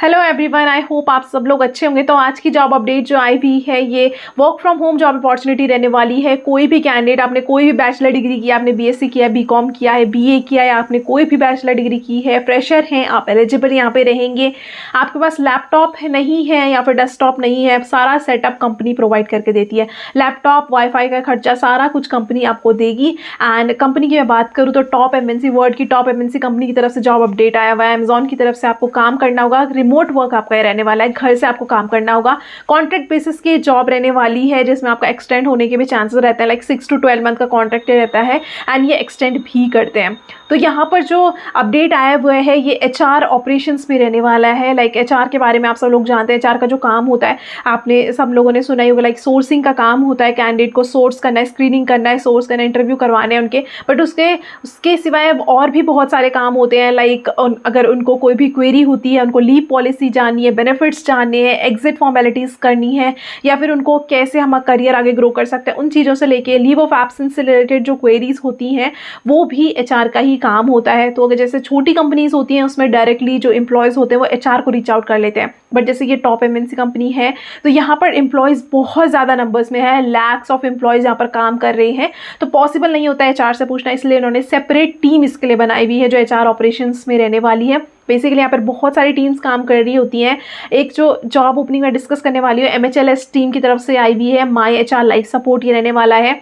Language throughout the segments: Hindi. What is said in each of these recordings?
हेलो एवरीवन, आई होप आप सब लोग अच्छे होंगे। तो आज की जॉब अपडेट जो आई हुई है ये work from home job opportunity रहने वाली है। कोई भी कैंडिडेट, आपने कोई भी बैचलर डिग्री किया, आपने बीएससी किया है, बीकॉम किया है, बीए किया है, आपने कोई भी बैचलर डिग्री की है, फ्रेशर हैं, आप एलिजिबल यहाँ पे रहेंगे। आपके पास लैपटॉप नहीं है या फिर डेस्कटॉप नहीं है, सारा सेटअप कंपनी प्रोवाइड करके देती है। लैपटॉप, वाईफाई का खर्चा, सारा कुछ कंपनी आपको देगी। एंड कंपनी की मैं बात करूँ तो टॉप एमएनसी, वर्ल्ड की टॉप एमएनसी कंपनी की तरफ से जॉब अपडेट आया हुआ है। अमेजॉन की तरफ से आपको काम करना होगा, रिमोट वर्क आपका ये रहने वाला है, घर से आपको काम करना होगा। कॉन्ट्रैक्ट बेसिस की जॉब रहने वाली है जिसमें आपका एक्सटेंड होने के भी चांसेस रहते हैं, लाइक 6 to 12 मंथ का कॉन्ट्रैक्ट रहता है एंड ये एक्सटेंड भी करते हैं। तो यहाँ पर जो अपडेट आया हुआ है ये एचआर ऑपरेशंस में रहने वाला है। लाइक एचआर के बारे में आप सब लोग जानते हैं, एचआर का जो काम होता है आपने सब लोगों ने सुना ही होगा, लाइक सोर्सिंग का काम होता है। कैंडिडेट को सोर्स करना है, स्क्रीनिंग करना है, सोर्स करना है, इंटरव्यू करवाने हैं उनके। बट उसके सिवाय और भी बहुत सारे काम होते हैं, लाइक अगर उनको कोई भी क्वेरी होती है, उनको लीव पॉलिसी जाननी है, बेनिफिट्स जानने हैं, एग्जिट फॉर्मेलिटीज़ करनी है, या फिर उनको कैसे हम करियर आगे ग्रो कर सकते हैं, उन चीज़ों से लेके लीव ऑफ एब्सेंस से रिलेटेड जो क्वेरीज होती हैं वो भी एचआर का ही काम होता है। तो अगर जैसे छोटी कंपनीज होती हैं उसमें डायरेक्टली जो एम्प्लॉयज़ होते हैं वो एचआर को रीच आउट कर लेते हैं। बट जैसे ये टॉप एमएनसी कंपनी है तो यहाँ पर एम्प्लॉयज़ बहुत ज़्यादा नंबर्स में है, लैक्स ऑफ एम्प्लॉयज़ यहाँ पर काम कर रहे हैं। तो पॉसिबल नहीं होता है एचआर से पूछना, इसलिए उन्होंने सेपरेट टीम इसके लिए बनाई हुई है जो एचआर ऑपरेशंस में रहने वाली है। बेसिकली यहाँ पर बहुत सारी टीम्स काम कर रही होती हैं। एक जो जॉब ओपनिंग में डिस्कस करने वाली है एमएचएलएस टीम की तरफ से आई हुई है, माई एचआर लाइफ सपोर्ट ये रहने वाला है।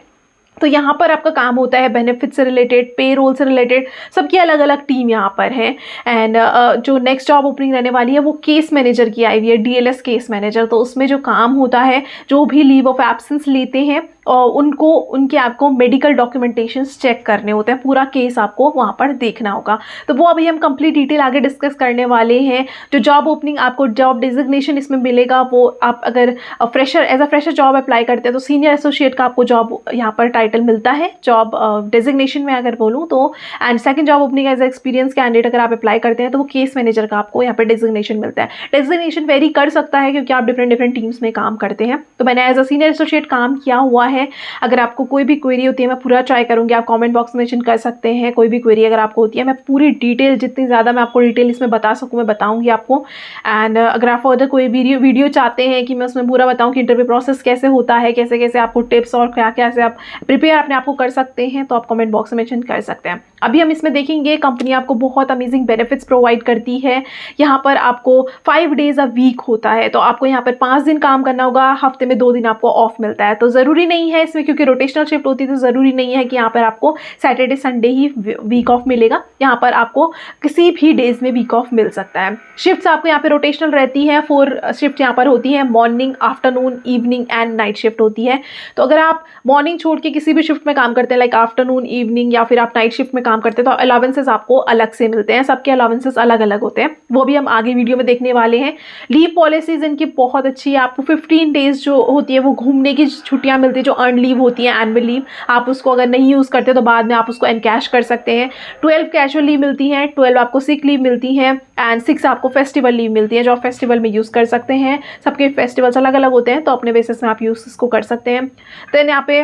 तो यहाँ पर आपका काम होता है बेनिफिट से रिलेटेड, पे रोल से रिलेटेड, सबकी अलग अलग टीम यहाँ पर है। एंड जो नेक्स्ट जॉब ओपनिंग रहने वाली है वो केस मैनेजर की आई हुई है, डीएलएस केस मैनेजर। तो उसमें जो काम होता है, जो भी लीव ऑफ एब्सेंस लेते हैं और उनके आपको मेडिकल डॉक्यूमेंटेशंस चेक करने होते हैं, पूरा केस आपको वहाँ पर देखना होगा। तो वो अभी हम कंप्लीट डिटेल आगे डिस्कस करने वाले हैं। जो जॉब ओपनिंग आपको जॉब डिजिग्नेशन इसमें मिलेगा वो आप अगर fresher as a fresher job apply करते हैं तो सीनियर एसोसिएट का आपको जॉब यहाँ पर टाइटल मिलता है जॉब डिजिग्नेशन में अगर बोलूँ तो। And second job opening as experience candidate अगर आप अप्लाई करते हैं तो वो केस मैनेजर का आपको यहाँ पर डिजिग्नेशन मिलता है। डिजिग्नेशन वेरी कर सकता है क्योंकि आप डिफरेंट टीम्स में काम करते हैं। तो मैंने एज अ सीनियर एसोसिएट काम किया हुआ है। अगर आपको कोई भी क्वेरी होती है मैं पूरा ट्राई करूँगी, आप कमेंट बॉक्स में मेंशन कर सकते हैं। कोई भी क्वेरी अगर आपको होती है मैं पूरी डिटेल, जितनी ज़्यादा मैं आपको डिटेल इसमें बता सकूँ मैं बताऊँगी आपको। एंड अगर आप फर्दर कोई वीडियो चाहते हैं कि मैं उसमें पूरा बताऊँ कि इंटरव्यू प्रोसेस कैसे होता है, कैसे कैसे आपको टिप्स और क्या कैसे आप प्रिपेयर अपने आप को कर सकते हैं, तो आप कमेंट बॉक्स में मेंशन कर सकते हैं। अभी हम इसमें देखेंगे कंपनी आपको बहुत अमेजिंग बेनिफिट्स प्रोवाइड करती है। यहाँ पर आपको 5 डेज अ वीक होता है, तो आपको यहाँ पर 5 दिन काम करना होगा, हफ्ते में 2 दिन आपको ऑफ मिलता है। तो ज़रूरी नहीं है इसमें, क्योंकि रोटेशनल शिफ्ट होती है तो ज़रूरी नहीं है कि यहाँ पर आपको सैटरडे संडे ही वीक ऑफ मिलेगा। यहाँ पर आपको किसी भी डेज में वीक ऑफ मिल सकता है। शिफ्ट्स आपको यहाँ पे रोटेशनल रहती है, 4 शिफ्ट यहाँ पर होती है, morning, afternoon, evening and night shift होती है। तो अगर आप मॉर्निंग छोड़ के किसी भी शिफ्ट में काम करते हैं, लाइक आफ्टरनून, इवनिंग या फिर आप नाइट शिफ्ट में काम करते हैं, तो अलावेंसेस आपको अलग से मिलते हैं। सबके अलावेंसेस अलग अलग होते हैं, वो भी हम आगे वीडियो में देखने वाले हैं। लीव पॉलिसीज इनकी बहुत अच्छी है। आपको 15 डेज जो होती है वो घूमने की छुट्टियाँ मिलती है, जो अर्न लीव होती है, एनुअल लीव। आप उसको अगर नहीं यूज़ करते तो बाद में आप उसको एनकैश कर सकते हैं। 12 कैजुअल लीव मिलती हैं, 12 आपको सिक लीव मिलती हैं एंड 6 आपको फेस्टिवल लीव मिलती है, जो आप फेस्टिवल में यूज़ कर सकते हैं। सबके फेस्टिवल्स अलग अलग होते हैं तो अपने बेसिस में आप यूज़ इसको कर सकते हैं। देन यहाँ पे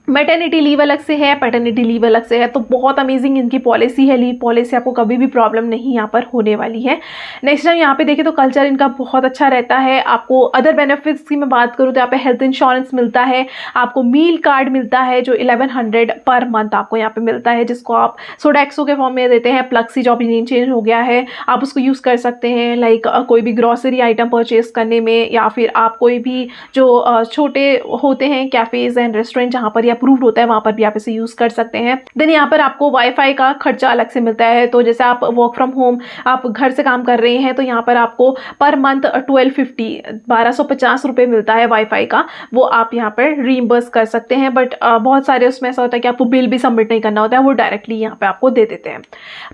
मैटर्निटी लीव अलग से है, पैटर्निटी लीव अलग से है। तो बहुत अमेजिंग इनकी पॉलिसी है, लीव पॉलिसी, आपको कभी भी प्रॉब्लम नहीं यहाँ पर होने वाली है। नेक्स्ट टाइम यहाँ पे देखें तो कल्चर इनका बहुत अच्छा रहता है। आपको अदर बेनिफिट्स की मैं बात करूँ तो यहाँ पे हेल्थ इंश्योरेंस मिलता है, आपको मील कार्ड मिलता है जो 1100 पर मंथ आपको यहाँ पे मिलता है, जिसको आप सोडाक्सो के फॉर्म में देते हैं। प्लक्सी जो अभी नेम चेंज हो गया है, आप उसको यूज़ कर सकते हैं, लाइक कोई भी ग्रॉसरी आइटम परचेज करने में, या फिर आप कोई भी जो छोटे होते हैं कैफ़ेज़ एंड रेस्टोरेंट जहाँ पर अप्रूव्ड होता है वहाँ पर भी आप इसे यूज़ कर सकते हैं। देन यहाँ पर आपको वाईफाई का खर्चा अलग से मिलता है। तो जैसे आप वर्क फ्रॉम होम आप घर से काम कर रहे हैं तो यहाँ पर आपको पर मंथ 1250 रुपये मिलता है वाईफाई का, वो आप यहाँ पर रीइंबर्स कर सकते हैं। बट बहुत सारे उसमें ऐसा होता है कि आपको बिल भी सबमिट नहीं करना होता है, वो डायरेक्टली यहाँ पर आपको दे देते हैं।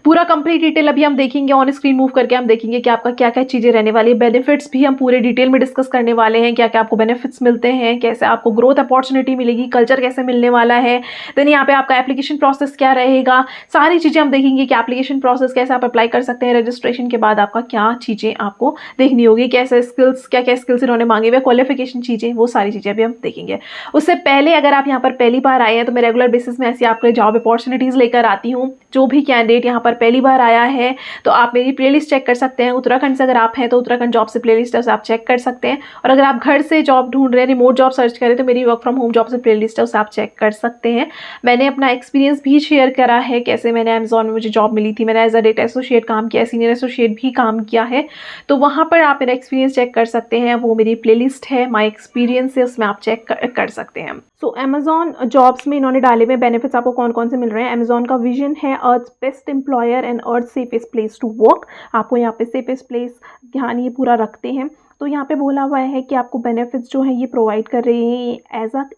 पूरा कंप्लीट डिटेल अभी हम देखेंगे, ऑन स्क्रीन मूव करके हम देखेंगे कि आपका क्या क्या चीज़ें रहने वाली है। बेनिफिट्स भी हम पूरे डिटेल में डिस्कस करने वाले हैं, क्या क्या आपको बेनिफिट्स मिलते हैं, कैसे आपको ग्रोथ अपॉर्चुनिटी मिलेगी, कल्चर कैसे मिलने वाला है। देन यहाँ पे आपका एप्लीकेशन प्रोसेस क्या रहेगा, सारी चीज़ें हम देखेंगे कि एप्लीकेशन प्रोसेस कैसे आप अप्लाई कर सकते हैं, रजिस्ट्रेशन के बाद आपका क्या चीज़ें आपको देखनी होगी, कैसे स्किल्स, क्या क्या स्किल्स इन्होंने मांगे हुए, क्वालिफिकेशन चीज़ें, वो सारी चीज़ें भी हम देखेंगे। उससे पहले अगर आप यहाँ पर पहली बार आए हैं तो मैं रेगुलर बेसिस में ऐसी आपके जॉब अपॉर्चुनिटीज़ लेकर आती हूँ। जो भी कैंडिडेट यहाँ पर पहली बार आया है तो आप मेरी प्लेलिस्ट चेक कर सकते हैं। उत्तराखंड से अगर आप हैं तो उत्तराखंड जॉब से प्लेलिस्ट है, उसे आप चेक कर सकते हैं। और अगर आप घर से जॉब ढूंढ रहे हैं, रिमोट जॉब सर्च करें, तो मेरी वर्क फ्रॉम होम जॉब से प्लेलिस्ट है, उसे आप चेक कर सकते हैं। मैंने अपना एक्सपीरियंस भी शेयर करा है, कैसे मैंने अमेजॉन में मुझे जॉब मिली थी, मैंने एज अ डेटा एसोसिएट काम किया है, सीनियर एसोसिएट भी काम किया है, तो वहाँ पर आप मेरा एक्सपीरियंस चेक कर सकते हैं। वो मेरी प्लेलिस्ट है, माय एक्सपीरियंस है, उसमें आप चेक कर सकते हैं। सो अमेजॉन जॉब्स में इन्होंने डाले हुए बेनिफिट्स आपको कौन कौन से मिल रहे हैं। अमेजॉन का विजन है earth best employer and earth safest place to work. आपको यहाँ पे सेफेस्ट प्लेस ध्यान ये पूरा रखते हैं। तो यहाँ पे बोला हुआ है कि आपको बेनिफिट्स जो हैं ये प्रोवाइड कर रहे हैं as a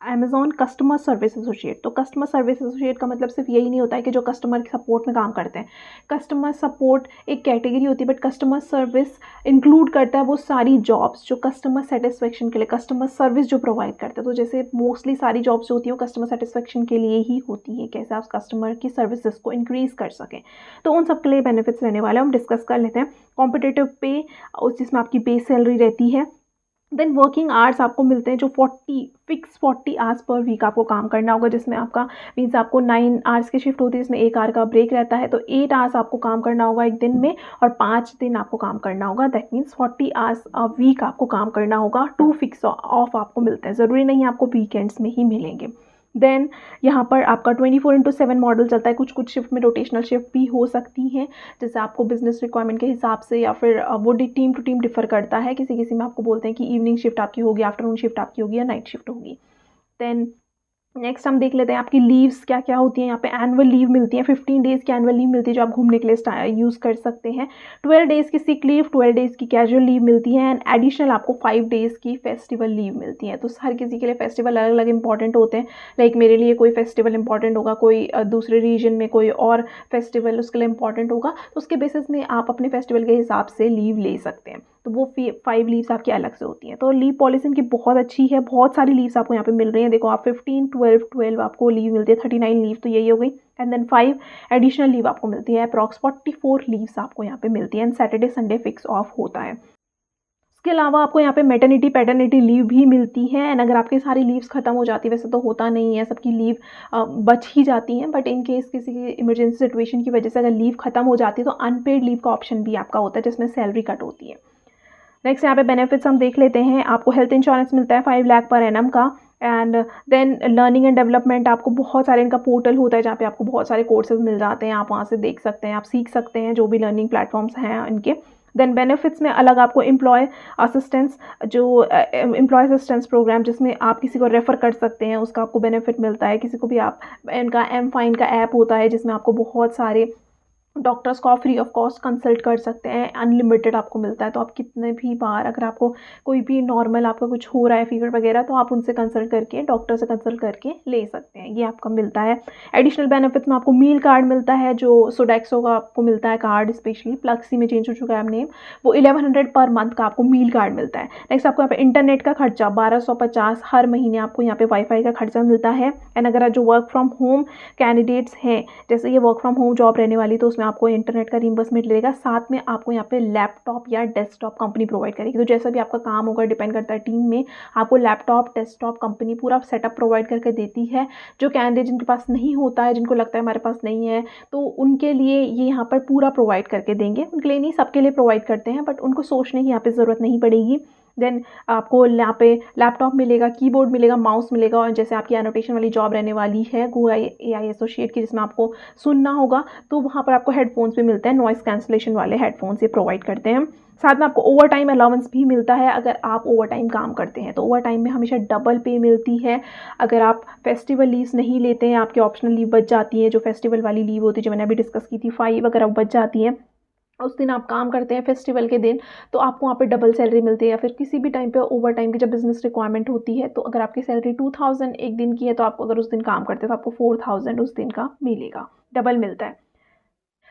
Amazon customer service associate. तो कस्टमर सर्विस एसोसिएट का मतलब सिर्फ यही नहीं होता है कि जो कस्टमर सपोर्ट में काम करते हैं। कस्टमर सपोर्ट एक कैटेगरी होती है, बट कस्टमर सर्विस इंक्लूड करता है वो सारी जॉब्स जो कस्टमर सेटिस्फेक्शन के लिए, कस्टमर सर्विस जो प्रोवाइड करते हैं। तो जैसे मोस्टली सारी जॉब्स जो होती हैं वो कस्टमर सेटिस्फेक्शन के लिए ही होती है, कैसे आप कस्टमर की सर्विसेज को इंक्रीज़ कर सकें। तो उन सब के लिए बेनिफिट्स रहने वाले हैं, हम डिस्कस कर लेते हैं। कॉम्पिटिटिव पे, जिसमें आपकी बेस सैलरी रहती है। देन वर्किंग आवर्स आपको मिलते हैं जो 40 आवर्स पर वीक आपको काम करना होगा, जिसमें आपका मीन्स आपको 9 आवर्स की शिफ्ट होती है, जिसमें 1 आवर का ब्रेक रहता है। तो 8 आवर्स आपको काम करना होगा एक दिन में और 5 दिन आपको काम करना होगा। That means 40 hours a week आपको काम करना होगा। 2 फिक्स ऑफ आपको मिलते हैं, ज़रूरी नहीं आपको वीकेंड्स में ही मिलेंगे। देन यहाँ पर आपका 24/7 मॉडल चलता है। कुछ कुछ शिफ्ट में रोटेशनल शिफ्ट भी हो सकती हैं, जैसे आपको बिजनेस रिक्वायरमेंट के हिसाब से, या फिर वो टीम टू टीम डिफर करता है। किसी किसी में आपको बोलते हैं कि इवनिंग शिफ्ट आपकी होगी, आफ्टरनून शिफ्ट आपकी होगी, या नाइट शिफ्ट होगी। देन नेक्स्ट हम देख लेते हैं आपकी लीव्स क्या क्या होती हैं। यहाँ पे एनुअल लीव मिलती है, 15 डेज़ की एनुअल लीव मिलती है जो आप घूमने के लिए यूज़ कर सकते हैं। 12 डेज़ की सिक लीव, 12 डेज़ की कैजुअल लीव मिलती है, एंड एडिशनल आपको 5 डेज़ की फेस्टिवल लीव मिलती है। तो हर किसी के लिए फेस्टिवल अलग अलग इंपॉर्टेंट होते हैं। लाइक मेरे लिए कोई फेस्टिवल इंपॉर्टेंट होगा, कोई दूसरे रीजन में कोई और फेस्टिवल उसके लिए इंपॉर्टेंट होगा, तो उसके बेसिस में आप अपने फेस्टिवल के हिसाब से लीव ले सकते हैं। तो वो 5 लीव्स आपकी अलग से होती हैं। तो लीव पॉलिसी इनकी बहुत अच्छी है, बहुत सारी लीव्स आपको यहाँ पे मिल रही हैं। देखो आप 15, 12 आपको लीव मिलती है, 39 लीव तो यही हो गई। एंड देन 5 एडिशनल लीव आपको मिलती है, अप्रॉक्स 44 लीव्स आपको यहाँ पे मिलती है। And Saturday Sunday fix of होता है। इसके अलावा आपको यहाँ पे मैटरनिटी पैटर्निटी लीव भी मिलती है। एंड अगर आपकी सारी लीव्स खत्म हो जाती है, वैसे तो होता नहीं है, सबकी लीव बच ही जाती हैं, बट इन केस किसी की इमरजेंसी सिचुएशन की वजह से अगर लीव खत्म हो जाती है तो अनपेड लीव का ऑप्शन भी आपका होता है, जिसमें सैलरी कट होती है। नेक्स्ट यहाँ पे बेनिफिट्स हम देख लेते हैं। आपको हेल्थ इंश्योरेंस मिलता है 5 लाख पर एनम का। And then learning and development, आपको बहुत सारे इनका पोर्टल होता है जहाँ पे आपको बहुत सारे कोर्सेज मिल जाते हैं, आप वहाँ से देख सकते हैं, आप सीख सकते हैं जो भी लर्निंग प्लेटफॉर्म्स हैं इनके। देन बेनिफिट्स में अलग आपको एम्प्लॉय असिस्टेंस, जो एम्प्लॉय असिस्टेंस प्रोग्राम जिसमें आप किसी को रेफ़र कर सकते हैं, उसका आपको बेनिफिट मिलता है। किसी को भी आप, इनका एम-फाइन का ऐप होता है जिसमें आपको बहुत सारे डॉक्टर्स को आप फ्री ऑफ कॉस्ट कंसल्ट कर सकते हैं, अनलिमिटेड आपको मिलता है। तो आप कितने भी बार, अगर आपको कोई भी नॉर्मल आपका कुछ हो रहा है फीवर वगैरह, तो आप उनसे कंसल्ट करके, डॉक्टर से कंसल्ट करके ले सकते हैं, ये आपका मिलता है। एडिशनल बेनिफिट्स में आपको मील कार्ड मिलता है, जो सोडेक्सो का आपको मिलता है कार्ड, स्पेशली प्लक्सी में चेंज हो चुका है अब नेम, वो 1100 पर मंथ का आपको मील कार्ड मिलता है। नेक्स्ट आपको यहाँ पे इंटरनेट का खर्चा 1250 हर महीने आपको यहाँ पे वाईफाई का खर्चा मिलता है। एंड अगर जो वर्क फ्रॉम होम कैंडिडेट्स हैं, जैसे ये वर्क फ्रॉम होम जॉब रहने वाली, तो उसमें आपको इंटरनेट का रिम्बर्समेंट मिलेगा, साथ में आपको यहाँ पे लैपटॉप या डेस्कटॉप कंपनी प्रोवाइड करेगी। तो जैसा भी आपका काम होगा, डिपेंड करता है टीम में, आपको लैपटॉप डेस्कटॉप कंपनी पूरा सेटअप प्रोवाइड करके देती है। जो कैंडिडेट जिनके पास नहीं होता है, जिनको लगता है हमारे पास नहीं है, तो उनके लिए ये यहाँ पर पूरा प्रोवाइड करके देंगे। उनके लिए नहीं, सबके लिए प्रोवाइड करते हैं, बट उनको सोचने की यहाँ पे ज़रूरत नहीं पड़ेगी। देन आपको यहाँ पे लैपटॉप मिलेगा, कीबोर्ड मिलेगा, माउस मिलेगा, और जैसे आपकी एनोटेशन वाली जॉब रहने वाली है गो AI एसोसिएट की, जिसमें आपको सुनना होगा, तो वहाँ पर आपको हेडफोन्स भी मिलते हैं, नॉइस कैंसलेशन वाले हेडफोन्स ये प्रोवाइड करते हैं। साथ में आपको ओवर टाइम अलाउंस भी मिलता है। अगर आप ओवर टाइम काम करते हैं तो ओवर टाइम में हमेशा डबल पे मिलती है। अगर आप फेस्टिवल लीव्स नहीं लेते हैं, आपकी ऑप्शनल लीव बच जाती है, जो फेस्टिवल वाली लीव होती है जो मैंने अभी डिस्कस की थी 5, अगर आप बच जाती हैं, उस दिन आप काम करते हैं फेस्टिवल के दिन, तो आपको वहाँ पे डबल सैलरी मिलती है। या फिर किसी भी टाइम पे ओवर टाइम की जब बिजनेस रिक्वायरमेंट होती है, तो अगर आपकी सैलरी 2000 एक दिन की है, तो आपको अगर उस दिन काम करते हैं तो आपको 4000 उस दिन का मिलेगा, डबल मिलता है।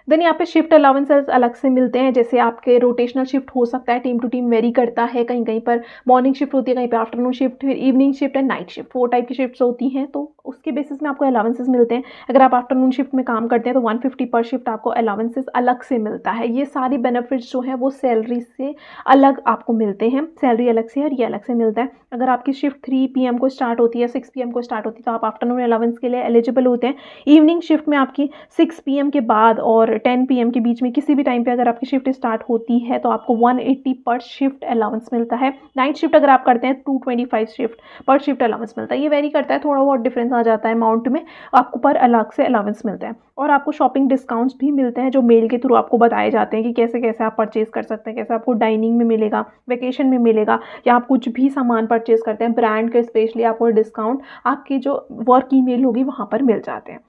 देन यहाँ पे शिफ्ट अलाउंसेस अलग से मिलते हैं, जैसे आपके रोटेशनल शिफ्ट हो सकता है, टीम टू टीम वेरी करता है, कहीं कहीं पर मॉर्निंग शिफ्ट होती है, कहीं पे आफ्टरनून शिफ्ट, फिर evening shift and night shift, 4 type की शिफ्ट्स होती हैं, तो उसके बेसिस में आपको अलाउंसेस मिलते हैं। अगर आप आफ्टरनून शिफ्ट में काम करते हैं तो 150 पर शिफ्ट आपको अलाउंसेस अलग से मिलता है। ये सारी बेनिफिट्स जो है वो सैलरी से अलग आपको मिलते हैं, सैलरी अलग से और ये अलग से मिलता है। अगर आपकी शिफ्ट 3 PM को स्टार्ट होती है, 6 PM को स्टार्ट होती है, तो आप आफ्टरनून अलाउंस के लिए एलिजिबल होते हैं। इवनिंग शिफ्ट में आपकी 6 PM के बाद और 10 PM के बीच में किसी भी टाइम पे अगर आपकी शिफ्ट स्टार्ट होती है तो आपको 180 पर शिफ्ट अलाउंस मिलता है। नाइट शिफ्ट अगर आप करते हैं 225 शिफ्ट पर शिफ्ट अलाउंस मिलता है। ये वेरी करता है, थोड़ा बहुत डिफरेंस आ जाता है अमाउंट में, आपको पर अलग से अलाउंस मिलता है। और आपको शॉपिंग डिस्काउंट्स भी मिलते हैं जो मेल के थ्रू आपको बताए जाते हैं कि कैसे कैसे आप परचेज कर सकते हैं, कैसे आपको डाइनिंग में मिलेगा, वेकेशन में मिलेगा, या आप कुछ भी सामान परचेज करते हैं ब्रांड के, स्पेशली आपको डिस्काउंट आपकी जो वर्क ईमेल होगी वहाँ पर मिल जाते हैं।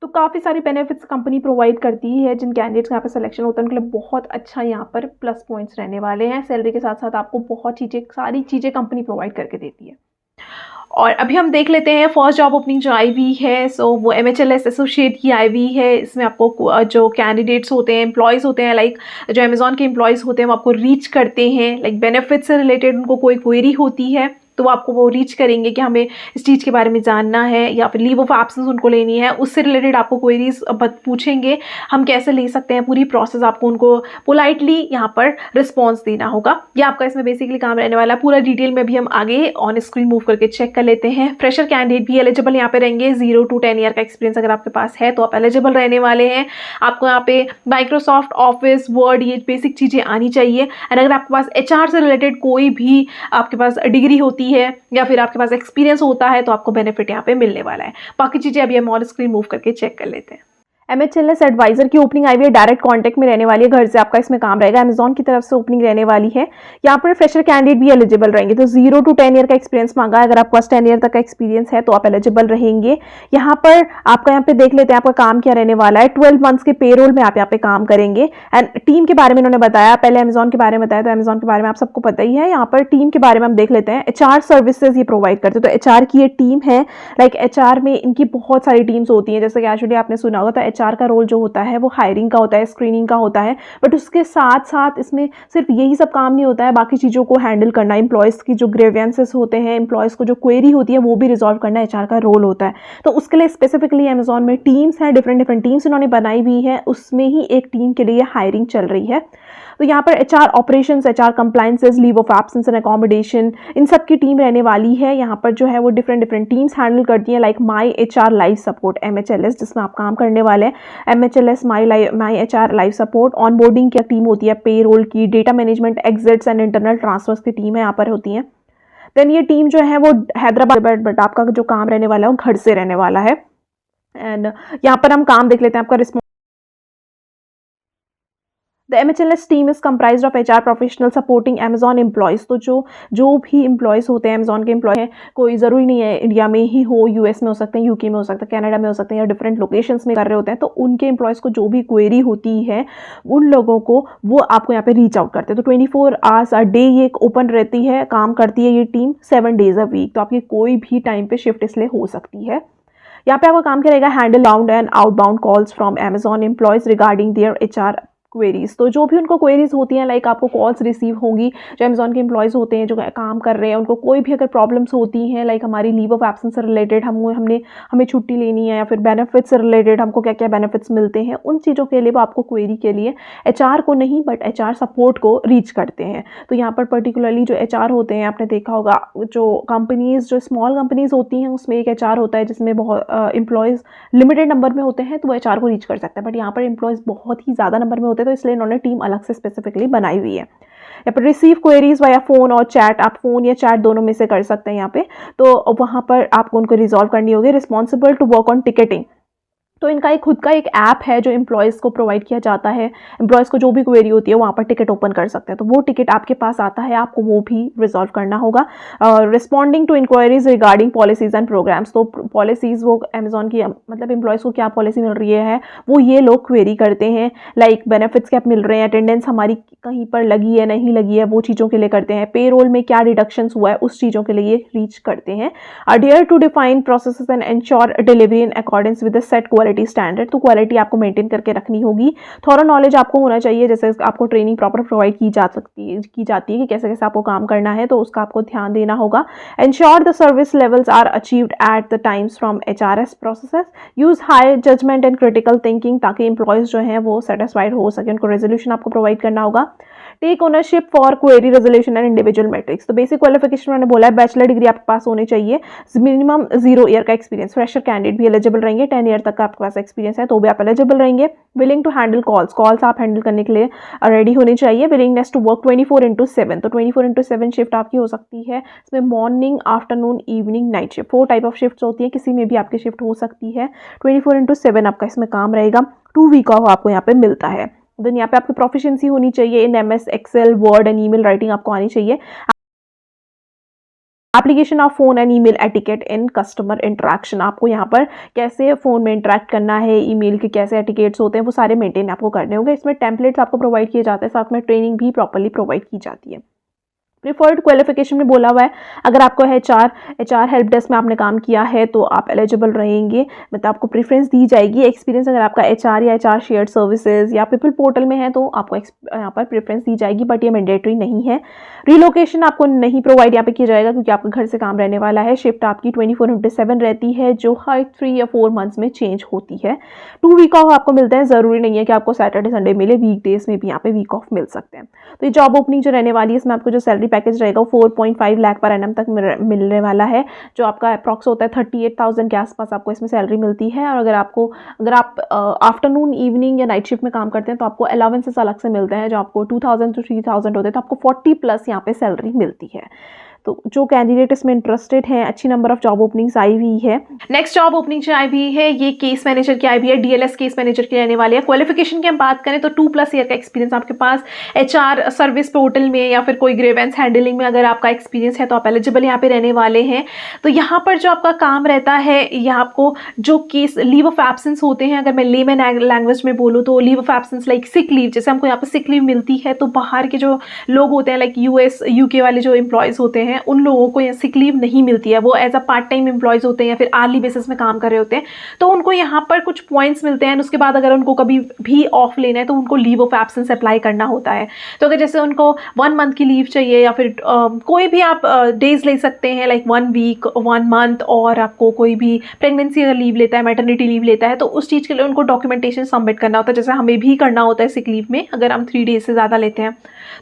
तो काफ़ी सारी बेनिफिट्स कंपनी प्रोवाइड करती है। जिन कैंडिडेट्स का यहाँ पर सिलेक्शन होता है उनके लिए बहुत अच्छा यहाँ पर प्लस पॉइंट्स रहने वाले हैं। सैलरी के साथ साथ आपको बहुत चीज़ें, सारी चीज़ें कंपनी प्रोवाइड करके देती है। और अभी हम देख लेते हैं फर्स्ट जॉब ओपनिंग जो आई हुई है, सो वो MHLS एसोसिएट की आई हुई है। इसमें आपको जो कैंडिडेट्स होते हैं, एम्प्लॉयज़ होते हैं, लाइक जो अमेज़ॉन के एम्प्लॉयज़ होते हैं वो आपको रीच करते हैं, लाइक बेनिफिट से रिलेटेड उनको कोई क्वेरी होती है तो वो आपको वो रीच करेंगे कि हमें इस चीज़ के बारे में जानना है, या फिर लीव ऑफ एब्सेंस उनको लेनी है, उससे रिलेटेड आपको क्वेरीज पूछेंगे, हम कैसे ले सकते हैं, पूरी प्रोसेस आपको उनको पोलाइटली यहाँ पर रिस्पॉन्स देना होगा। ये आपका इसमें बेसिकली काम रहने वाला है। पूरा डिटेल में भी हम आगे ऑन स्क्रीन मूव करके चेक कर लेते हैं। फ्रेशर कैंडिडेट भी एलिजिबल यहाँ पे रहेंगे। 0 to 10 ईयर का एक्सपीरियंस अगर आपके पास है तो आप एलिजिबल रहने वाले हैं। आपको यहाँ पे माइक्रोसॉफ्ट ऑफिस, वर्ड, ये बेसिक चीज़ें आनी चाहिए। एंड अगर आपके पास HR से रिलेटेड कोई भी आपके पास डिग्री होती है या फिर आपके पास एक्सपीरियंस होता है तो आपको बेनिफिट यहाँ पे मिलने वाला है। बाकी चीज़ें अभी हम ऑन स्क्रीन मूव करके चेक कर लेते हैं। MHLS एडवाइजर की ओपनिंग आई हुई है, डायरेक्ट कांटेक्ट में रहने वाली है, घर से आपका इसमें काम रहेगा, अमेजॉन की तरफ से ओपनिंग रहने वाली है। यहाँ पर फ्रेशर कैंडिडेट भी एलिजिबल रहेंगे। तो 0 to 10 ईयर का एक्सपीरियंस मांगा है, अगर आपके पास 10 ईयर तक का एक्सपीरियंस है तो आप एलिजिबल रहेंगे। यहाँ पर आपका यहाँ पे देख लेते हैं आपका काम क्या रहने वाला है। 12 मंथ्स के पेरोल में आप यहाँ पे काम करेंगे। एंड टीम के बारे में इन्होंने बताया, पहले अमेजॉन के बारे में बताया, तो अमेजॉन के बारे में आप सबको पता ही है। यहाँ पर टीम के बारे में हम देख लेते हैं। HR सर्विसेज ये प्रोवाइड करते हैं, तो HR की ये टीम है। लाइक HR में इनकी बहुत सारी टीम्स होती हैं, जैसे कि एक्चुअली आपने सुना होगा, तो HR का रोल जो होता है वो हायरिंग का होता है, स्क्रीनिंग का होता है, बट उसके साथ साथ इसमें सिर्फ यही सब काम नहीं होता है, बाकी चीज़ों को हैंडल करना, एम्प्लॉयज़ की जो ग्रीवेंसेस होते हैं, एम्प्लॉयज़ को जो क्वेरी होती है वो भी रिजॉल्व करना HR का रोल होता है। तो उसके लिए स्पेसिफिकली अमेजॉन में टीम्स हैं, डिफरेंट टीम्स इन्होंने बनाई हुई है, उसमें ही एक टीम के लिए हायरिंग चल रही है। तो यहाँ पर HR operations, HR compliances, leave of absence and accommodation, इन सब की टीम रहने वाली है। यहाँ पर जो है वो डिफरेंट टीम्स हैंडल करती हैं, like my HR life support MHLS, जिसमें आप काम करने वाले हैं। MHLS my HR life support, onboarding की टीम होती है, पे रोल की, data management, exits and internal transfers की टीम है यहाँ पर होती है। देन ये टीम जो है वो हैदराबाद, बट आपका जो काम रहने वाला है वो घर से रहने वाला है। एंड यहाँ पर हम काम देख लेते हैं आपका। The MHLS team is comprised of HR professional supporting Amazon employees। तो जो भी एम्प्लॉयज़ होते हैं, अमेजॉन के एम्प्लॉय हैं, कोई ज़रूरी नहीं है इंडिया में ही हो, US में हो सकते हैं, UK में हो सकता है, कनाडा में हो सकते हैं, या डिफरेंट लोकेशंस में कर रहे होते हैं, तो उनके एम्प्लॉयज़ को जो भी क्वेरी होती है उन लोगों को वो आपको यहाँ पे रीच आउट करते हैं। तो 24 आवर्स अ डे ये ओपन रहती है, काम करती है ये टीम 7 डेज अ वीक। तो आपकी कोई भी टाइम पे शिफ्ट इसलिए हो सकती है। यहाँ पे आपका काम क्या रहेगा, handle bound and outbound calls from Amazon employees regarding their HR queries. तो जो भी उनको क्वेरीज होती हैं, लाइक आपको कॉल्स रिसीव होंगी, जो अमेजॉन के एम्प्लॉयज़ होते हैं जो काम कर रहे हैं, उनको कोई भी अगर प्रॉब्लम्स होती हैं, लाइक हमारी लीव ऑफ एब्सेंस से रिलेटेड, हमें छुट्टी लेनी है, या फिर बेनिफिट्स से रिलेटेड हमको क्या क्या बेनिफिट्स मिलते हैं, उन चीज़ों के लिए वो आपको क्वेरी के लिए HR को नहीं बट HR सपोर्ट को रीच करते हैं। तो यहाँ पर पर्टिकुलरली जो HR होते हैं, आपने देखा होगा जो कंपनीज़, जो स्मॉल कंपनीज़ होती हैं उसमें एक HR होता है जिसमें बहुत एम्प्लॉयज़ लिमिटेड नंबर में होते हैं, तो वो HR को रीच कर सकता है। बट यहाँ पर एम्प्लॉयज़ बहुत ही ज़्यादा नंबर में होते हैं, तो इसलिए इन्होंने टीम अलग से स्पेसिफिकली बनाई हुई है। यहाँ पर रिसीव क्वेरीज वाया फोन और चैट, आप फोन या चैट दोनों में से कर सकते हैं यहाँ पे। तो वहाँ पर आपको उनको रिजॉल्व करनी होगी। Responsible to work on ticketing, तो इनका एक खुद का एक ऐप है जो एम्प्लॉयज़ को प्रोवाइड किया जाता है। एम्प्लॉयज़ को जो भी क्वेरी होती है वहाँ पर टिकट ओपन कर सकते हैं, तो वो टिकट आपके पास आता है, आपको वो भी रिजॉल्व करना होगा। Responding to enquiries regarding policies and programmes, तो पॉलिसीज़ वो अमेजॉन की, मतलब एम्प्लॉयज़ को क्या पॉलिसी मिल रही है वो ये लोग क्वेरी करते हैं, लाइक बेनिफिट्स क्या मिल रहे हैं, अटेंडेंस हमारी कहीं पर लगी है नहीं लगी है, वो चीज़ों के लिए करते हैं। पे रोल में क्या डिडक्शंस हुआ है उस चीज़ों के लिए रीच करते हैं। Adhere to define processes and ensure delivery in accordance with the set goal quality standard, तो क्वालिटी आपको मेंटेन करके रखनी होगी। थोड़ा नॉलेज आपको होना चाहिए, जैसे आपको ट्रेनिंग प्रॉपर प्रोवाइड की जाती है कि कैसे कैसे आपको काम करना है, तो उसका आपको ध्यान देना होगा। Ensure the service levels are achieved at the times from HRS processes. Use high judgement and critical thinking, ताकि एम्प्लॉयज़ जो हैं वो सेटिस्फाइड हो सके, उनको रेजोल्यूशन आपको प्रोवाइड करना होगा। Take ownership for query resolution and individual metrics. तो बेसिक क्वालिफिकेशन मैंने बोला है, बैचलर डिग्री आपके पास होनी चाहिए, मिनिमम 0 ईयर का एक्सपीरियंस। फ्रेशर कैंडिडेट भी एलिजिबल रहेंगे, 10 ईयर तक का आपके पास एक्सपीरियंस है तो भी आप एलिजिबल रहेंगे। विलिंग टू हैंडल कॉल्स आप हैंडल करने के लिए रेडी होनी चाहिए। विलिंगनेस टू वर्क 24/7, तो 24/7 शिफ्ट आपकी हो सकती है। इसमें morning, afternoon, evening, night shift, 4 type of shift होती है, किसी में भी आपकी शिफ्ट हो सकती है। 24/7 आपका इसमें काम रहेगा। 2 वीक ऑफ आपको यहाँ पे मिलता है। देन यहाँ पे आपकी प्रोफिशिएंसी होनी चाहिए in MS excel, word and email writing आपको आनी चाहिए। Application of phone and email etiquette in customer interaction, आपको यहाँ पर कैसे फ़ोन में इंटरेक्ट करना है, ईमेल के कैसे एटिकेट्स होते हैं, वो सारे मेंटेन आपको करने होंगे। इसमें टेम्पलेट्स आपको प्रोवाइड किए जाते हैं, साथ में ट्रेनिंग भी प्रॉपर्ली प्रोवाइड की जाती है। प्रिफर्ड क्वालिफिकेशन में बोला हुआ है, अगर आपको HR हेल्प डेस्क में आपने काम किया है तो आप एलिजिबल रहेंगे, मतलब आपको प्रेफरेंस दी जाएगी। एक्सपीरियंस अगर आपका HR या HR शेयर्ड सर्विसेज या पीपल पोर्टल में है तो आपको यहाँ पर प्रेफरेंस दी जाएगी, बट ये मैंडेटरी नहीं है। रिलोकेशन आपको नहीं प्रोवाइड यहाँ पे किया जाएगा, क्योंकि आपके घर से काम रहने वाला है। शिफ्ट आपकी 24/7 रहती है, जो हर 3 या 4 मंथ्स में चेंज होती है। 2 वीक ऑफ आपको मिलता है, ज़रूरी नहीं है कि आपको सैटरडे संडे मिले, वीक डेज में भी यहाँ पे वीक ऑफ मिल सकते हैं। तो ये जॉब ओपनिंग जो रहने वाली है, इसमें आपको जो सैलरी पैकेज रहेगा वो 4.5 लाख पर एनम तक मिलने वाला है, जो आपका अप्रॉक्स होता है 38,000 के आसपास आपको इसमें सैलरी मिलती है। और अगर आप आफ्टरनून, इवनिंग या नाइट शिफ्ट में काम करते हैं तो आपको अलाउंसेस अलग से मिलते हैं, जो आपको 2,000 to 3,000 होते हैं, तो आपको 40+ यहाँ पे सैलरी मिलती है। तो जो कैंडिडेट इसमें इंटरेस्टेड हैं, अच्छी नंबर ऑफ जॉब ओपनिंग्स आई हुई है। नेक्स्ट जॉब ओपनिंग जो आई हुई है, ये केस मैनेजर की आई हुई है, DLS केस मैनेजर की रहने वाली है। क्वालिफिकेशन की हम बात करें तो 2+ ईयर का एक्सपीरियंस आपके पास HR सर्विस पोर्टल में या फिर कोई ग्रीवेंस हैंडलिंग में अगर आपका एक्सपीरियंस है तो आप एलिजिबल यहाँ पे रहने वाले हैं। तो यहाँ पर जो आपका काम रहता है, यहाँ आपको जो केस लीव ऑफ एब्सेंस होते हैं, अगर मैं लेमन लैंग्वेज में बोलूँ तो leave of absence like sick leave, जैसे हमको यहाँ पर सिक लीव मिलती है, तो बाहर के जो लोग होते हैं लाइक US UK वाले जो एम्प्लॉयज़ होते हैं, उन लोगों को सिक लीव नहीं मिलती है। वो as a part time employees होते हैं या फिर आर्ली बेसिस में काम कर रहे होते हैं, तो उनको यहाँ पर कुछ पॉइंट्स मिलते हैं। उसके बाद अगर उनको कभी भी ऑफ लेना है तो उनको लीव ऑफ एब्सेंस अप्लाई करना होता है। तो अगर जैसे उनको 1 मंथ की लीव चाहिए या फिर कोई भी आप डेज ले सकते हैं, लाइक 1 वीक, 1 मंथ, और आपको कोई भी प्रेगनेंसी अगर लीव लेता है, मैटरनिटी लीव लेता है, तो उस चीज़ के लिए उनको डॉक्यूमेंटेशन सबमिट करना होता है, जैसे हमें भी करना होता है सिक लीव में अगर हम 3 डेज से ज़्यादा लेते हैं,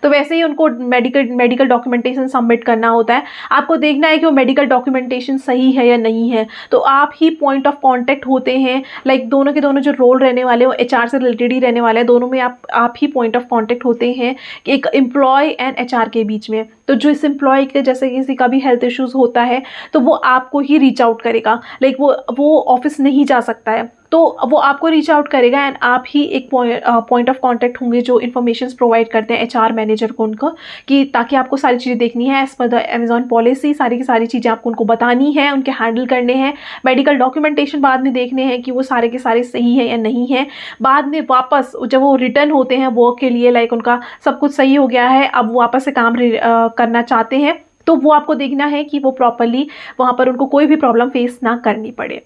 तो वैसे ही उनको मेडिकल डॉक्यूमेंटेशन सबमिट करना होता है। आपको देखना है कि वो मेडिकल डॉक्यूमेंटेशन सही है या नहीं है, तो आप ही पॉइंट ऑफ कांटेक्ट होते हैं। लाइक दोनों के दोनों जो रोल रहने वाले वो HR से रिलेटेड ही रहने वाले हैं, दोनों में आप ही पॉइंट ऑफ कांटेक्ट होते हैं एक एम्प्लॉय एंड HR के बीच में। तो जो इस एम्प्लॉय के जैसे किसी का भी हेल्थ इश्यूज़ होता है तो वो आपको ही रीच आउट करेगा, लाइक वो ऑफिस नहीं जा सकता है, तो वो आपको रीच आउट करेगा एंड आप ही एक पॉइंट ऑफ कांटेक्ट होंगे जो इन्फॉर्मेशंस प्रोवाइड करते हैं HR मैनेजर को उनको, कि ताकि आपको सारी चीज़ें देखनी है as per the Amazon policy, सारी की सारी चीज़ें आपको उनको बतानी है, उनके हैंडल करने हैं। मेडिकल डॉक्यूमेंटेशन बाद में देखने हैं कि वो सारे के सारे सही है या नहीं है। बाद में वापस जब वो रिटर्न होते हैं वर्क के लिए, लाइक उनका सब कुछ सही हो गया है, अब वो वापस से काम करना चाहते हैं, तो वो आपको देखना है कि वो प्रॉपरली वहाँ पर उनको कोई भी प्रॉब्लम फेस ना करनी पड़े।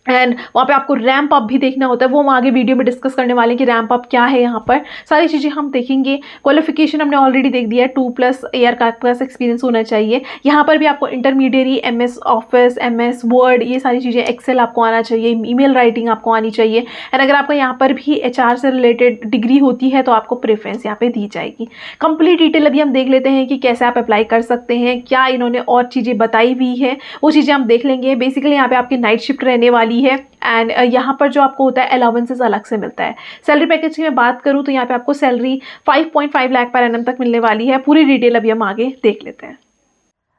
एंड वहाँ पे आपको रैंप अप भी देखना होता है, वो हम आगे वीडियो में डिस्कस करने वाले हैं कि रैंप अप क्या है, यहाँ पर सारी चीज़ें हम देखेंगे। क्वालिफिकेशन हमने ऑलरेडी देख दिया है, 2+ ईयर का प्लस एक्सपीरियंस होना चाहिए। यहाँ पर भी आपको intermediate MS office, MS word, ये सारी चीज़ें, एक्सेल आपको आना चाहिए, ईमेल राइटिंग आपको आनी चाहिए। एंड अगर आपका यहाँ पर भी HR से रिलेटेड डिग्री होती है तो आपको प्रेफरेंस यहाँ पर दी जाएगी। कंप्लीट डिटेल अभी हम देख लेते हैं कि कैसे आप अप्लाई कर सकते हैं, क्या इन्होंने और चीज़ें बताई हुई है, वो चीज़ें हम देख लेंगे। बेसिकली यहाँ पे आपकी नाइट शिफ्ट रहने वाली है एंड यहाँ पर जो आपको होता है अलाउंसेस अलग से मिलता है। सैलरी पैकेज की मैं बात करूँ तो यहाँ पे आपको सैलरी 5.5 लाख पर एनम तक मिलने वाली है। पूरी डिटेल अभी हम आगे देख लेते हैं।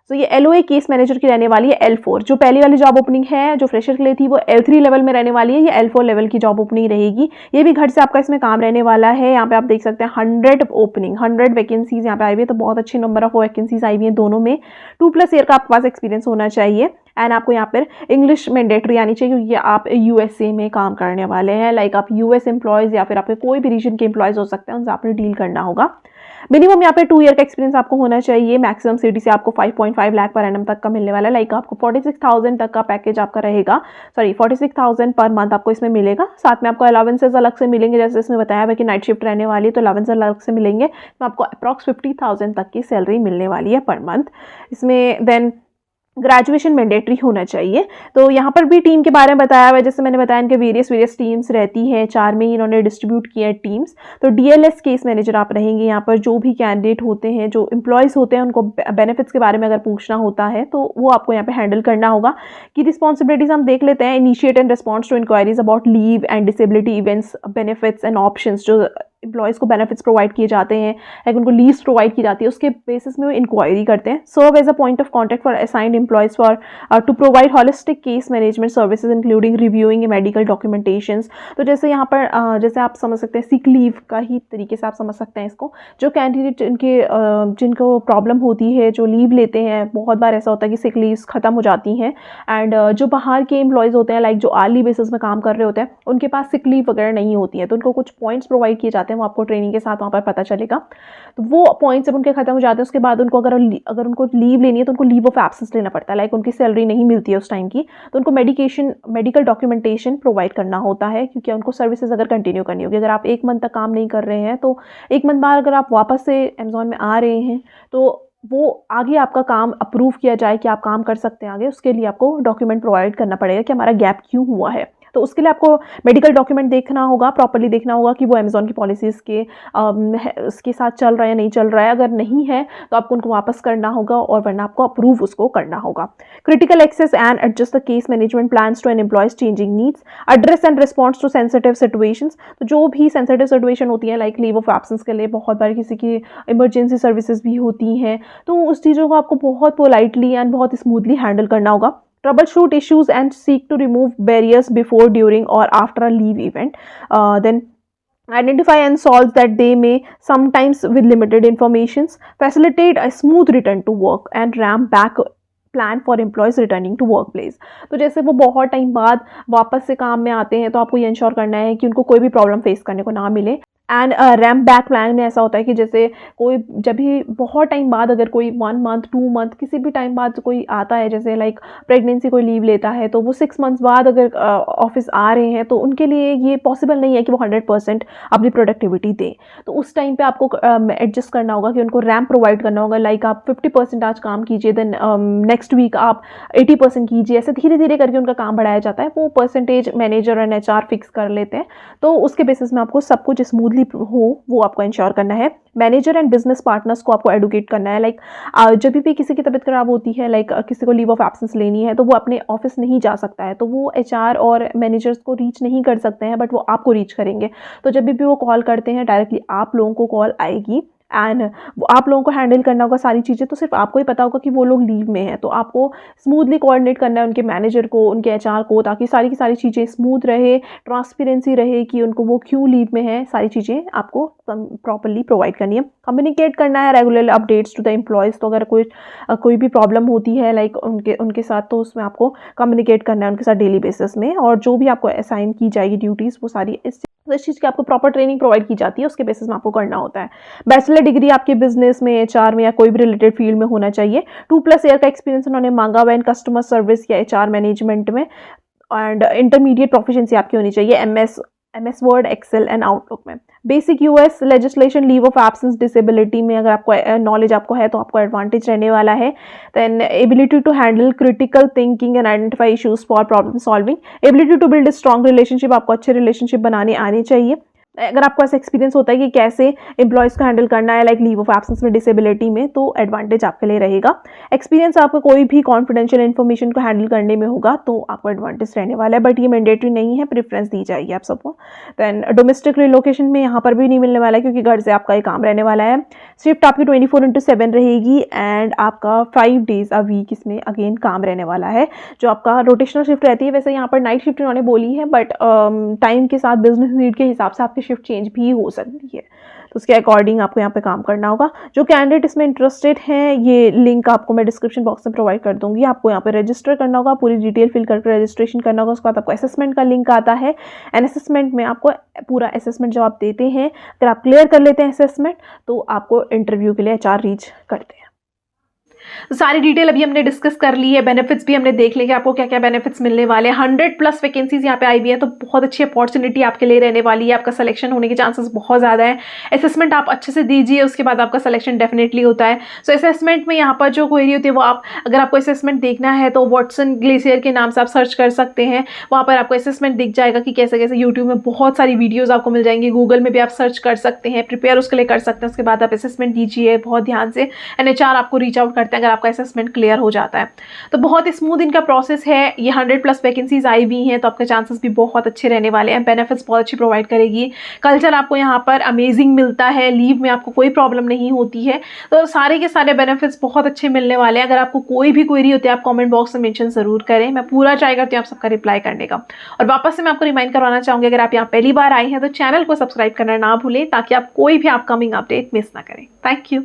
तो ये LOA केस मैनेजर की रहने वाली है L4। जो पहली वाली जॉब ओपनिंग है जो फ्रेशर के लिए थी वो L3 लेवल में रहने वाली है, ये L4 लेवल की जॉब ओपनिंग रहेगी। ये भी घर से आपका इसमें काम रहने वाला है। यहाँ पे आप देख सकते हैं 100 वैकेंसीज यहाँ पे आई हुई है, तो बहुत अच्छी नंबर ऑफ वैकेंसीज आई हुई है दोनों में। 2+ ईयर का आपके पास एक्सपीरियंस होना चाहिए एंड आपको यहाँ पर इंग्लिश मैंडेटरी आनी चाहिए, क्योंकि आप USA में काम करने वाले हैं। लाइक आप US एम्प्लॉयज़ या फिर आपके कोई भी रीजन के एम्प्लॉयज़ हो सकते हैं, उनसे आपने डील करना होगा। मिनिमम यहाँ पे 2 ईयर का एक्सपीरियंस आपको होना चाहिए। मैक्सिमम सीटी से आपको 5.5 लाख पर एनम तक का मिलने वाला है। लाइक आपको 46,000 तक का पैकेज आपका रहेगा, सॉरी 46,000 पर मंथ आपको इसमें मिलेगा। साथ में आपको अलाउंसेस अलग से मिलेंगे, जैसे इसमें बताया हुआ है कि नाइट शिफ्ट रहने वाली है तो अलाउंस अलग से मिलेंगे। तो आपको अप्रॉक्स 50,000 तक की सैलरी मिलने वाली है पर मंथ इसमें। देन ग्रेजुएशन मैंडेटरी होना चाहिए। तो यहाँ पर भी टीम के बारे में बताया हुआ है, जैसे मैंने बताया इनके वेरियस टीम्स रहती हैं, 4 में ही इन्होंने डिस्ट्रीब्यूट किया है टीम्स। तो डीएलएस केस मैनेजर आप रहेंगे यहाँ पर। जो भी कैंडिडेट होते हैं, जो एम्प्लॉयज़ होते हैं, उनको बेनिफिट्स के बारे में अगर पूछना होता है तो वो आपको यहाँ पे हैंडल करना होगा। कि रिस्पॉन्सिबिलिटीज हम देख लेते हैं। Initiate and response to inquiries about leave and disability events, benefits and options. जो एम्प्लॉयज़ को बेनिफिट्स प्रोवाइड किए जाते हैं, लाइक उनको लीव्स प्रोवाइड की जाती है, उसके बेसिस में वो इंक्वायरी करते हैं। Serve as a point of contact for assigned employees for to provide holistic case management services including reviewing medical documentations. तो जैसे यहाँ पर जैसे आप समझ सकते हैं सिक लीव का ही तरीके से आप समझ सकते हैं इसको। जो कैंडिडेट जिनको प्रॉब्लम होती है, जो लीव लेते हैं, बहुत बार ऐसा होता है कि सिक लीव्स ख़त्म हो जाती हैं एंड जो बाहर के एम्प्लॉयज़ होते हैं, लाइक जो आर्ली बेसिस में काम कर रहे होते हैं, उनके पास सिक लीव वगैरह नहीं होती है, तो उनको कुछ पॉइंट्स प्रोवाइड किए जाते हैं। वो आपको ट्रेनिंग के साथ वहाँ पर पता चलेगा। तो वो पॉइंट्स जब उनके खत्म हो जाते हैं, उसके बाद उनको अगर उनको लीव लेनी है तो उनको लीव ऑफ एब्सेंस लेना पड़ता है। लाइक उनकी सैलरी नहीं मिलती है उस टाइम की, तो उनको मेडिकल डॉक्यूमेंटेशन प्रोवाइड करना होता है, क्योंकि उनको सर्विसेज अगर कंटिन्यू करनी होगी। अगर आप 1 मंथ तक काम नहीं कर रहे हैं तो 1 मंथ बाद अगर आप वापस से अमेज़ॉन में आ रहे हैं तो वो आगे आपका काम अप्रूव किया जाए कि आप काम कर सकते हैं आगे, उसके लिए आपको डॉक्यूमेंट प्रोवाइड करना पड़ेगा कि हमारा गैप क्यों हुआ है। तो उसके लिए आपको मेडिकल डॉक्यूमेंट देखना होगा, प्रॉपर्ली देखना होगा कि वो अमेज़ॉन की पॉलिसीज़ के उसके साथ चल रहा है या नहीं चल रहा है। अगर नहीं है तो आपको उनको वापस करना होगा और वरना आपको अप्रूव उसको करना होगा। Critical access and adjust the case management plans to an employees changing needs, address and response to sensitive situations. तो जो भी सेंसिटिव सिचुएशन होती है, लाइक लीव ऑफ एब्सेंस के लिए बहुत बार किसी की इमरजेंसी सर्विसेज भी होती हैं, तो उस चीज़ों को आपको बहुत पोलाइटली एंड बहुत स्मूथली हैंडल करना होगा। Troubleshoot issues and seek to remove barriers before, during, or after a leave event. Then identify and solve that they may sometimes with limited informations. Facilitate a smooth return to work and ramp back plan for employees returning to work place. तो जैसे वो बहुत टाइम बाद वापस से काम में आते हैं तो आपको ये इंश्योर करना है कि उनको कोई भी प्रॉब्लम फेस करने को ना मिले। एंड रैम्प बैक प्लान में ऐसा होता है कि जैसे कोई जब भी बहुत टाइम बाद अगर कोई 1 मंथ 2 मंथ किसी भी टाइम बाद कोई आता है, जैसे लाइक प्रेगनेंसी कोई लीव लेता है, तो वो 6 मंथ्स बाद अगर ऑफिस आ रहे हैं तो उनके लिए ये पॉसिबल नहीं है कि वो 100% अपनी प्रोडक्टिविटी दें। तो उस टाइम पे आपको एडजस्ट करना होगा कि उनको रैम्प प्रोवाइड करना होगा। लाइक आप 50% आज काम कीजिए, देन नेक्स्ट वीक आप 80% कीजिए। ऐसे धीरे धीरे करके उनका काम बढ़ाया जाता है। वो percentage manager and HR fix कर लेते हैं, तो उसके बेसिस में आपको सब कुछ स्मूथली हो वो आपको इंश्योर करना है। मैनेजर एंड बिजनेस पार्टनर्स को आपको एडुकेट करना है। लाइक जब भी किसी की तबीयत खराब होती है, लाइक किसी को लीव ऑफ एब्सेंस लेनी है, तो वो अपने ऑफिस नहीं जा सकता है, तो वो एचआर और मैनेजर्स को रीच नहीं कर सकते हैं, बट वो आपको रीच करेंगे। तो जब भी वो कॉल करते हैं डायरेक्टली आप लोगों को कॉल आएगी एंड आप लोगों को हैंडल करना होगा सारी चीज़ें। तो सिर्फ आपको ही पता होगा कि वो लोग लीव में हैं, तो आपको स्मूथली कोऑर्डिनेट करना है उनके मैनेजर को, उनके एचआर को, ताकि सारी की सारी चीज़ें स्मूथ रहे, ट्रांसपेरेंसी रहे कि उनको वो क्यों लीव में है। सारी चीज़ें आपको प्रॉपरली प्रोवाइड करनी है। कम्युनिकेट करना है regular updates to the employees. तो अगर कोई भी प्रॉब्लम होती है लाइक उनके साथ, तो उसमें आपको कम्युनिकेट करना है उनके साथ डेली बेसिस में। और जो भी आपको असाइन की जाएगी ड्यूटीज़, वो सारी इस चीज़ की आपको प्रॉपर ट्रेनिंग प्रोवाइड की जाती है, उसके बेसिस में आपको करना होता है। बैचलर डिग्री आपके बिजनेस में, एचआर में या कोई भी रिलेटेड फील्ड में होना चाहिए। 2+ ईयर का एक्सपीरियंस उन्होंने मांगा हुआ इन कस्टमर सर्विस या एचआर मैनेजमेंट में। एंड इंटरमीडिएट प्रोफिशिएंसी आपकी होनी चाहिए MS Word, Excel and Outlook में। Basic US legislation, leave of absence, disability में अगर आपको नॉलेज आपको है तो आपको एडवांटेज रहने वाला है। Then ability to handle critical thinking and identify issues for problem solving. Ability to build strong relationship, आपको अच्छे रिलेशनशिप बनाने आने चाहिए। अगर आपको ऐसा एक्सपीरियंस होता है कि कैसे एम्प्लॉयज़ को हैंडल करना है लाइक लीव ऑफ एब्सेंस में, डिसेबिलिटी में, तो एडवांटेज आपके लिए रहेगा। एक्सपीरियंस आपको कोई भी कॉन्फिडेंशियल इन्फॉर्मेशन को हैंडल करने में होगा तो आपको एडवांटेज रहने वाला है, बट ये मैंडेटरी नहीं है, प्रेफरेंस दी जाएगी आप सबको। देन डोमेस्टिक रिलोकेशन में यहाँ पर भी नहीं मिलने वाला है, क्योंकि घर से आपका ये काम रहने वाला है। शिफ्ट आपकी 24/7 रहेगी एंड आपका 5 डेज अ वीक इसमें अगेन काम रहने वाला है। जो आपका रोटेशनल शिफ्ट रहती है, वैसे यहाँ पर नाइट शिफ्ट उन्होंने बोली है, बट टाइम के साथ बिजनेस नीड के हिसाब से आपकी शिफ्ट चेंज भी हो सकती है। तो उसके अकॉर्डिंग आपको यहाँ पे काम करना होगा। जो कैंडिडेट इसमें इंटरेस्टेड हैं, ये लिंक आपको मैं डिस्क्रिप्शन बॉक्स में प्रोवाइड कर दूंगी। आपको यहाँ पे रजिस्टर करना होगा, पूरी डिटेल फिल करके रजिस्ट्रेशन करना होगा। उसके बाद आपको असेसमेंट का लिंक आता है, एंड असेसमेंट में आपको पूरा असेसमेंट जब आप देते हैं, अगर आप क्लियर कर लेते हैं असेसमेंट, तो आपको इंटरव्यू के लिए HR रीच करते हैं। सारी डिटेल अभी हमने डिस्कस कर ली है, बेनिफिट्स भी हमने देख लिए कि आपको क्या क्या बेनिफिट्स मिलने वाले हैं। 100+ वैकेंसीज यहाँ पे आई हुई है, तो बहुत अच्छी अपॉर्चुनिटी आपके लिए रहने वाली है। आपका सिलेक्शन होने के चांसेस बहुत ज़्यादा है। असेसमेंट आप अच्छे से दीजिए, उसके बाद आपका सिलेक्शन डेफिनेटली होता है। सो असेसमेंट में यहाँ पर जो क्वेरी होती है वो आप, अगर आपको असेसमेंट देखना है तो वॉटसन ग्लेशियर के नाम से आप सर्च कर सकते हैं। वहाँ पर आपको असेसमेंट दिख जाएगा कि कैसे कैसे। यूट्यूब में बहुत सारी वीडियोज़ आपको मिल जाएंगी, गूगल में भी आप सर्च कर सकते हैं, प्रिपेयर उसके लिए कर सकते हैं। उसके बाद आप असेसमेंट दीजिए बहुत ध्यान से, एंड HR आपको रीच आउट करते हैं अगर आपका असेसमेंट क्लियर हो जाता है। तो बहुत स्मूथ इनका प्रोसेस है। ये 100+ वैकेंसीज आई हुई हैं, तो आपके चांसेस भी बहुत अच्छे रहने वाले हैं। बेनिफिट्स बहुत अच्छी प्रोवाइड करेगी। कल्चर आपको यहाँ पर अमेजिंग मिलता है, लीव में आपको कोई प्रॉब्लम नहीं होती है। तो सारे के सारे बेनिफिट्स बहुत अच्छे मिलने वाले हैं। अगर आपको कोई भी क्वेरी होती है, आप कॉमेंट बॉक्स में मेंशन जरूर करें, मैं पूरा ट्राई करती हूँ आप सबका रिप्लाई करने का। और वापस से मैं आपको रिमाइंड करवाना चाहूँगी, अगर आप यहाँ पहली बार आए हैं तो चैनल को सब्सक्राइब करना ना भूलें, ताकि आप कोई भी अपकमिंग अपडेट मिस ना करें। Thank you.